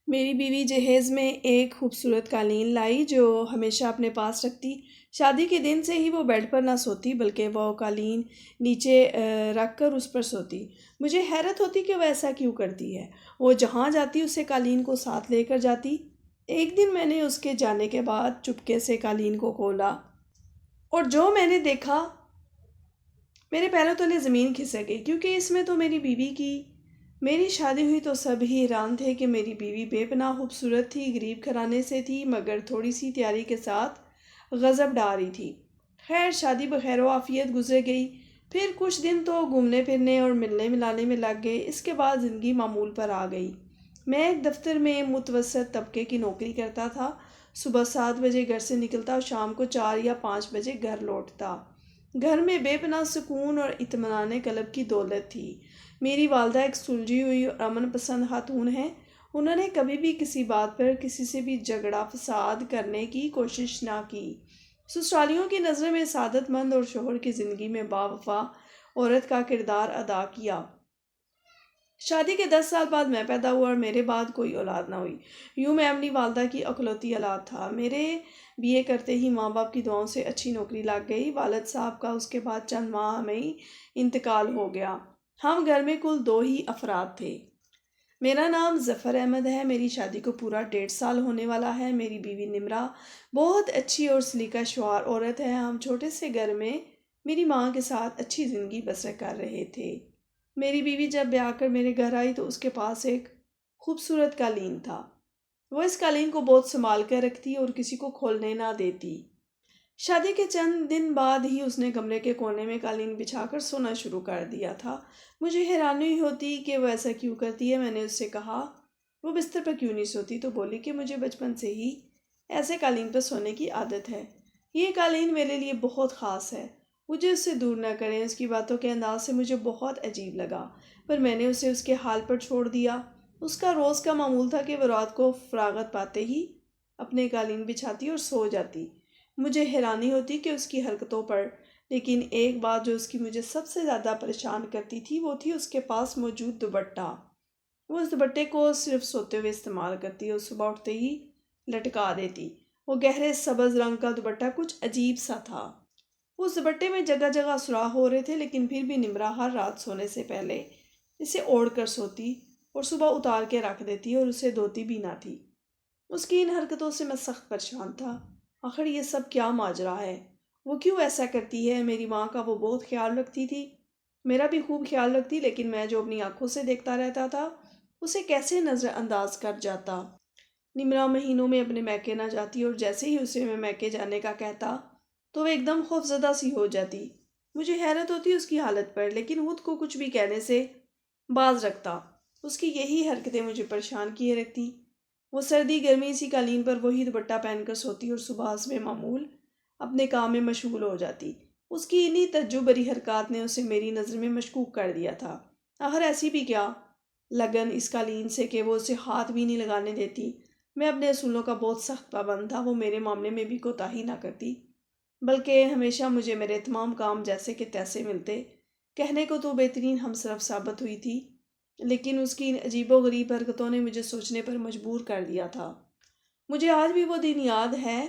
میری بیوی جہیز میں ایک خوبصورت قالین لائی جو ہمیشہ اپنے پاس رکھتی۔ شادی کے دن سے ہی وہ بیڈ پر نہ سوتی بلکہ وہ قالین نیچے رکھ کر اس پر سوتی۔ مجھے حیرت ہوتی کہ وہ ایسا کیوں کرتی ہے۔ وہ جہاں جاتی اسے قالین کو ساتھ لے کر جاتی۔ ایک دن میں نے اس کے جانے کے بعد چپکے سے قالین کو کھولا اور جو میں نے دیکھا میرے پیروں تلے زمین کھسک گئی، کیونکہ اس میں تو میری بیوی کی میری شادی ہوئی تو سب ہی حیران تھے کہ میری بیوی بے پناہ خوبصورت تھی، غریب گھرانے سے تھی، مگر تھوڑی سی تیاری کے ساتھ غضب ڈھا رہی تھی۔ خیر شادی بخیر و عافیت گزر گئی۔ پھر کچھ دن تو گھومنے پھرنے اور ملنے ملانے میں لگ گئے۔ اس کے بعد زندگی معمول پر آ گئی۔ میں ایک دفتر میں متوسط طبقے کی نوکری کرتا تھا۔ صبح 7 بجے گھر سے نکلتا اور شام کو 4 یا 5 بجے گھر لوٹتا۔ گھر میں بے پناہ سکون اور اطمینان قلب کی دولت تھی۔ میری والدہ ایک سلجھی ہوئی اور امن پسند خاتون ہیں۔ انہوں نے کبھی بھی کسی بات پر کسی سے بھی جھگڑا فساد کرنے کی کوشش نہ کی۔ سسرالیوں کی نظر میں سعادت مند اور شوہر کی زندگی میں باوفا عورت کا کردار ادا کیا۔ شادی کے 10 سال بعد میں پیدا ہوا اور میرے بعد کوئی اولاد نہ ہوئی۔ یوں میں اپنی والدہ کی اکلوتی اولاد تھا۔ میرے BA کرتے ہی ماں باپ کی دعاؤں سے اچھی نوکری لگ گئی۔ والد صاحب کا اس کے بعد چند ماہ میں ہی انتقال ہو گیا۔ ہم گھر میں کل 2 ہی افراد تھے۔ میرا نام ظفر احمد ہے۔ میری شادی کو پورا 1.5 سال ہونے والا ہے۔ میری بیوی نمرہ بہت اچھی اور سلیقہ شعار عورت ہے۔ ہم چھوٹے سے گھر میں میری ماں کے ساتھ اچھی زندگی بسر کر رہے تھے۔ میری بیوی جب بیاہ کر میرے گھر آئی تو اس کے پاس ایک خوبصورت قالین تھا۔ وہ اس قالین کو بہت سنبھال کر رکھتی اور کسی کو کھولنے نہ دیتی۔ شادی کے چند دن بعد ہی اس نے کمرے کے کونے میں قالین بچھا کر سونا شروع کر دیا تھا۔ مجھے حیرانی ہوتی کہ وہ ایسا کیوں کرتی ہے۔ میں نے اس سے کہا وہ بستر پر کیوں نہیں سوتی تو بولی کہ مجھے بچپن سے ہی ایسے قالین پر سونے کی عادت ہے۔ یہ قالین میرے لیے بہت خاص ہے، مجھے اس سے دور نہ کریں۔ اس کی باتوں کے انداز سے مجھے بہت عجیب لگا، پر میں نے اسے اس کے حال پر چھوڑ دیا۔ اس کا روز کا معمول تھا کہ وہ رات کو فراغت پاتے ہی اپنے قالین بچھاتی اور سو جاتی۔ مجھے حیرانی ہوتی کہ اس کی حرکتوں پر، لیکن ایک بات جو اس کی مجھے سب سے زیادہ پریشان کرتی تھی وہ تھی اس کے پاس موجود دوپٹہ۔ وہ اس دوپٹے کو صرف سوتے ہوئے استعمال کرتی اور صبح اٹھتے ہی لٹکا دیتی۔ وہ گہرے سبز رنگ کا دوپٹہ کچھ عجیب سا تھا۔ اس دوپٹے میں جگہ جگہ سوراخ ہو رہے تھے، لیکن پھر بھی نمرہ ہر رات سونے سے پہلے اسے اوڑھ کر سوتی اور صبح اتار کے رکھ دیتی اور اسے دھوتی بھی نہ تھی۔ اس کی ان حرکتوں سے میں سخت پریشان تھا۔ آخر یہ سب کیا ماجرا ہے؟ وہ کیوں ایسا کرتی ہے؟ میری ماں کا وہ بہت خیال رکھتی تھی، میرا بھی خوب خیال رکھتی، لیکن میں جو اپنی آنکھوں سے دیکھتا رہتا تھا اسے کیسے نظر انداز کر جاتا۔ نمرہ مہینوں میں اپنے میکے نہ جاتی اور جیسے ہی اسے میں میکے جانے کا کہتا تو وہ ایک دم خوفزدہ سی ہو جاتی۔ مجھے حیرت ہوتی اس کی حالت پر، لیکن خود کو کچھ بھی کہنے سے باز رکھتا۔ اس کی یہی حرکتیں مجھے پریشان کیے رکھتی۔ وہ سردی گرمی اسی قالین پر وہی دوپٹہ پہن کر سوتی اور صبح حسب معمول اپنے کام میں مشغول ہو جاتی۔ اس کی انہی تعجب بھری حرکات نے اسے میری نظر میں مشکوک کر دیا تھا۔ آخر ایسی بھی کیا لگن اس قالین سے کہ وہ اسے ہاتھ بھی نہیں لگانے دیتی۔ میں اپنے اصولوں کا بہت سخت پابند تھا۔ وہ میرے معاملے میں بھی کوتاہی نہ کرتی، بلکہ ہمیشہ مجھے میرے تمام کام جیسے کہ تیسے ملتے۔ کہنے کو تو بہترین ہمصرف ثابت ہوئی تھی، لیکن اس کی ان عجیب و غریب حرکتوں نے مجھے سوچنے پر مجبور کر دیا تھا۔ مجھے آج بھی وہ دن یاد ہے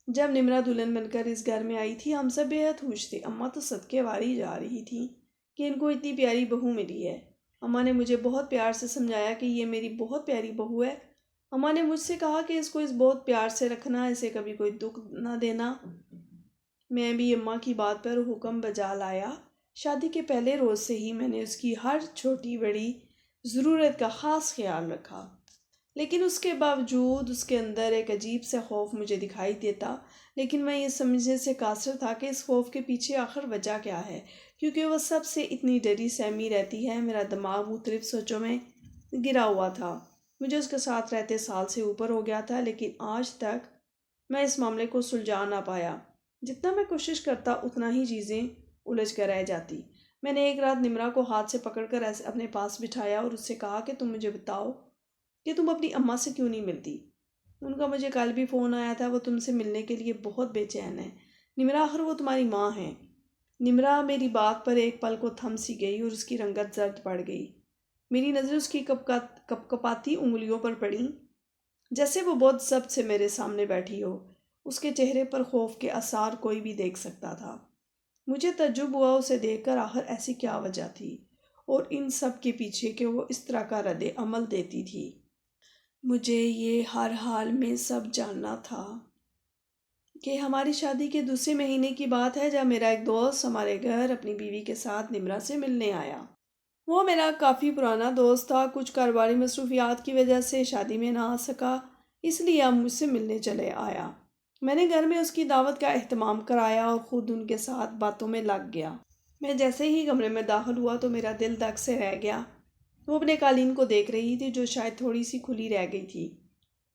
جب نمرہ دلہن بن کر اس گھر میں آئی تھی۔ ہم سب بے حد خوش تھے۔ اماں تو صدقے واری جا رہی تھیں کہ ان کو اتنی پیاری بہو ملی ہے۔ اماں نے مجھے بہت پیار سے سمجھایا کہ یہ میری بہت پیاری بہو ہے۔ اماں نے مجھ سے کہا کہ اس کو بہت پیار سے رکھنا، اسے کبھی کوئی دکھ نہ دینا۔ میں بھی اماں کی بات پر حکم بجا لایا۔ شادی کے پہلے روز سے ہی میں نے اس کی ہر چھوٹی بڑی ضرورت کا خاص خیال رکھا، لیکن اس کے باوجود اس کے اندر ایک عجیب سا خوف مجھے دکھائی دیتا۔ لیکن میں یہ سمجھنے سے قاصر تھا کہ اس خوف کے پیچھے آخر وجہ کیا ہے، کیونکہ وہ سب سے اتنی ڈری سہمی رہتی ہے۔ میرا دماغ مختلف سوچوں میں گرا ہوا تھا۔ مجھے اس کے ساتھ رہتے سال سے اوپر ہو گیا تھا، لیکن آج تک میں اس معاملے کو سلجھا نہ پایا۔ جتنا میں کوشش کرتا اتنا ہی چیزیں الجھ کر رہ جاتی۔ میں نے ایک رات نمرہ کو ہاتھ سے پکڑ کر ایسے اپنے پاس بٹھایا اور اس سے کہا کہ تم مجھے بتاؤ کہ تم اپنی اماں سے کیوں نہیں ملتی؟ ان کا مجھے کل بھی فون آیا تھا، وہ تم سے ملنے کے لیے بہت بے چین ہے۔ نمرہ آخر وہ تمہاری ماں ہیں۔ نمرہ میری بات پر ایک پل کو تھم سی گئی اور اس کی رنگت زرد پڑ گئی۔ میری نظر اس کی کپکپاتی انگلیوں پر پڑیں، جیسے وہ بہت ضبط سے میرے سامنے بیٹھی ہو۔ اس کے چہرے پر خوف کے آثار کوئی بھی دیکھ سکتا تھا۔ مجھے تعجب ہوا اسے دیکھ کر، آخر ایسی کیا وجہ تھی اور ان سب کے پیچھے کہ وہ اس طرح کا رد عمل دیتی تھی۔ مجھے یہ ہر حال میں سب جاننا تھا کہ ہماری شادی کے دوسرے مہینے کی بات ہے جب میرا ایک دوست ہمارے گھر اپنی بیوی کے ساتھ نمرا سے ملنے آیا۔ وہ میرا کافی پرانا دوست تھا، کچھ کاروباری مصروفیات کی وجہ سے شادی میں نہ آ سکا، اس لیے اب مجھ سے ملنے چلے آیا۔ میں نے گھر میں اس کی دعوت کا اہتمام کرایا اور خود ان کے ساتھ باتوں میں لگ گیا۔ میں جیسے ہی کمرے میں داخل ہوا تو میرا دل دھک سے رہ گیا۔ وہ اپنے قالین کو دیکھ رہی تھی جو شاید تھوڑی سی کھلی رہ گئی تھی۔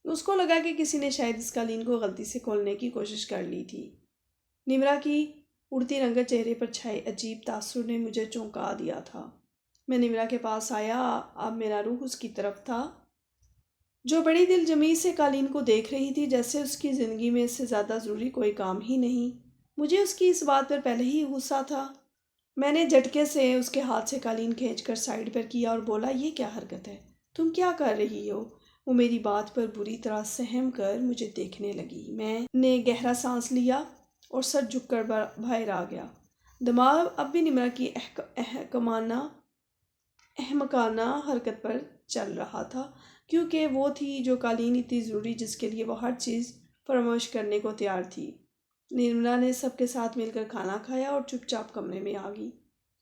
اس کو لگا کہ کسی نے شاید اس قالین کو غلطی سے کھولنے کی کوشش کر لی تھی۔ نمرا کی اڑتی رنگت چہرے پر چھائے عجیب تاثر نے مجھے چونکا دیا تھا۔ میں نمرا کے پاس آیا، اب میرا روح اس کی طرف تھا جو بڑی دل جمی سے قالین کو دیکھ رہی تھی، جیسے اس کی زندگی میں اس سے زیادہ ضروری کوئی کام ہی نہیں۔ مجھے اس کی اس بات پر پہلے ہی غصہ تھا۔ میں نے جھٹکے سے اس کے ہاتھ سے قالین کھینچ کر سائڈ پر کیا اور بولا، یہ کیا حرکت ہے؟ تم کیا کر رہی ہو؟ وہ میری بات پر بری طرح سہم کر مجھے دیکھنے لگی۔ میں نے گہرا سانس لیا اور سر جھک کر باہر آ گیا۔ دماغ اب بھی نمرا کی احمقانہ حرکت پر چل رہا تھا، کیونکہ وہ تھی جو قالین اتنی ضروری جس کے لیے وہ ہر چیز فراموش کرنے کو تیار تھی۔ نمرا نے سب کے ساتھ مل کر کھانا کھایا اور چپ چاپ کمرے میں آ گئی۔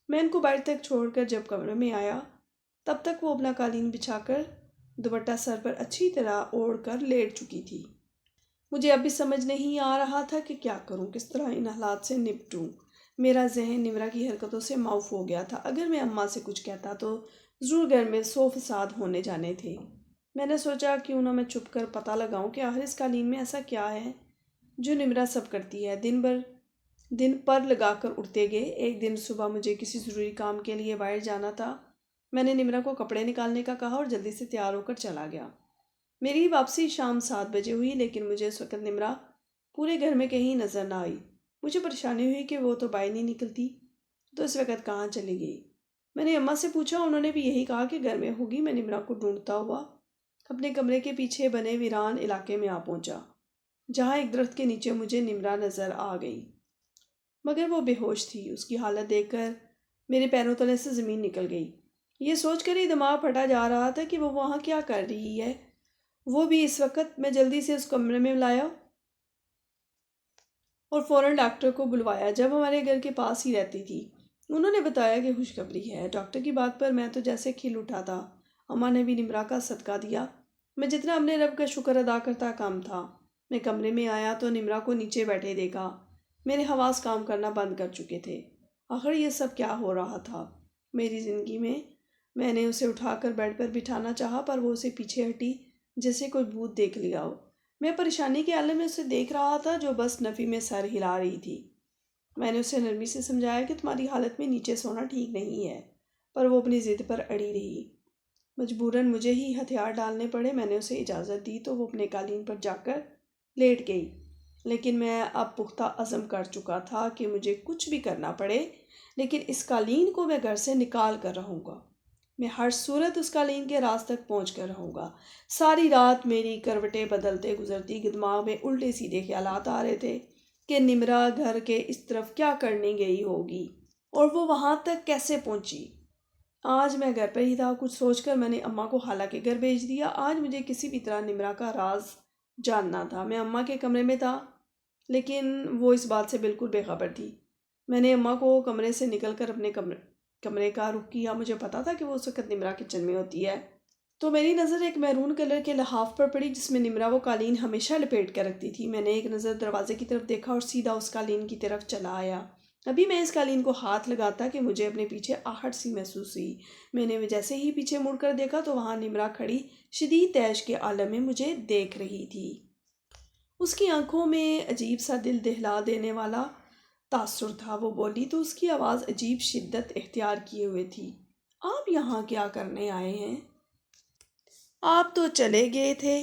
میں ان کو باہر تک چھوڑ کر جب کمرے میں آیا تب تک وہ اپنا قالین بچھا کر دوپٹہ سر پر اچھی طرح اوڑھ کر لیٹ چکی تھی۔ مجھے اب بھی سمجھ نہیں آ رہا تھا کہ کیا کروں، کس طرح ان حالات سے نپٹوں۔ میرا ذہن نمرا کی حرکتوں سے معاف ہو گیا تھا۔ اگر میں اماں سے کچھ کہتا تو ضرور گھر میں 100 فساد ہونے جانے تھے۔ میں نے سوچا کیوں نہ میں چھپ کر پتہ لگاؤں کہ آخر اس قالین میں ایسا کیا ہے جو نمرا سب کرتی ہے۔ دن پر لگا کر اٹھتے گئے۔ ایک دن صبح مجھے کسی ضروری کام کے لیے باہر جانا تھا۔ میں نے نمرا کو کپڑے نکالنے کا کہا اور جلدی سے تیار ہو کر چلا گیا۔ میری واپسی شام 7 بجے ہوئی، لیکن مجھے اس وقت نمرا پورے گھر میں کہیں نظر نہ آئی۔ مجھے پریشانی ہوئی کہ وہ تو باہر نہیں نکلتی، تو اس وقت کہاں چلی گئی۔ میں نے اماں سے پوچھا، انہوں نے بھی یہی کہا کہ گھر میں ہوگی۔ میں نمرا کو ڈھونڈتا ہوا اپنے کمرے کے پیچھے بنے ویران علاقے میں آ پہنچا، جہاں ایک درخت کے نیچے مجھے نمرا نظر آ گئی، مگر وہ بے ہوش تھی۔ اس کی حالت دیکھ کر میرے پیروں تلے سے زمین نکل گئی۔ یہ سوچ کر ہی دماغ پھٹا جا رہا تھا کہ وہ وہاں کیا کر رہی ہے، وہ بھی اس وقت۔ میں جلدی سے اس کمرے میں لایا اور فوراً ڈاکٹر کو بلوایا، جب ہمارے گھر کے پاس ہی رہتی تھی۔ انہوں نے بتایا کہ خوشخبری ہے۔ ڈاکٹر کی بات پر میں تو جیسے کھل اٹھا تھا۔ اماں نے بھی نمرا کا صدقہ دیا۔ میں جتنا اپنے رب کا شکر ادا کرتا کم تھا۔ میں کمرے میں آیا تو نمرا کو نیچے بیٹھے دیکھا۔ میرے حواس کام کرنا بند کر چکے تھے۔ آخر یہ سب کیا ہو رہا تھا میری زندگی میں؟ میں نے اسے اٹھا کر بیڈ پر بٹھانا چاہا، پر وہ اسے پیچھے ہٹی جیسے کوئی بھوت دیکھ لیا ہو۔ میں پریشانی کے عالم میں اسے دیکھ رہا تھا جو بس نفی میں سر ہلا رہی تھی۔ میں نے اسے نرمی سے سمجھایا کہ تمہاری حالت میں نیچے سونا ٹھیک نہیں ہے، پر وہ اپنی ضد پر اڑی رہی۔ مجبوراً مجھے ہی ہتھیار ڈالنے پڑے۔ میں نے اسے اجازت دی تو وہ اپنے قالین پر جا کر لیٹ گئی، لیکن میں اب پختہ عزم کر چکا تھا کہ مجھے کچھ بھی کرنا پڑے، لیکن اس قالین کو میں گھر سے نکال کر رہوں گا۔ میں ہر صورت اس قالین کے راز تک پہنچ کر رہوں گا۔ ساری رات میری کروٹیں بدلتے گزرتی، دماغ میں الٹے سیدھے خیالات آ رہے تھے کہ نمرا گھر کے اس طرف کیا کرنے گئی ہوگی اور وہ وہاں تک کیسے پہنچی۔ آج میں گھر پر ہی تھا۔ کچھ سوچ کر میں نے اماں کو خالہ کے گھر بھیج دیا۔ آج مجھے کسی بھی طرح نمرا کا راز جاننا تھا۔ میں اماں کے کمرے میں تھا، لیکن وہ اس بات سے بالکل بے خبر تھی۔ میں نے اماں کو کمرے سے نکل کر اپنے کمرے کا رخ کیا۔ مجھے پتا تھا کہ وہ اس وقت نمرا کچن میں ہوتی ہے، تو میری نظر ایک میرون کلر کے لحاف پر پڑی جس میں نمرا وہ قالین ہمیشہ لپیٹ کر رکھتی تھی۔ میں نے ایک نظر دروازے کی طرف دیکھا اور سیدھا اس قالین کی طرف چلا آیا۔ ابھی میں اس قالین کو ہاتھ لگاتا کہ مجھے اپنے پیچھے آہٹ سی محسوس ہوئی۔ میں نے جیسے ہی پیچھے مڑ کر دیکھا تو وہاں نمرا کھڑی شدید تیش کے عالم میں مجھے دیکھ رہی تھی۔ اس کی آنکھوں میں عجیب سا دل دہلا دینے والا تاثر تھا۔ وہ بولی تو اس کی آواز عجیب شدت اختیار کیے ہوئے تھی، آپ یہاں کیا کرنے آئے ہیں؟ آپ تو چلے گئے تھے۔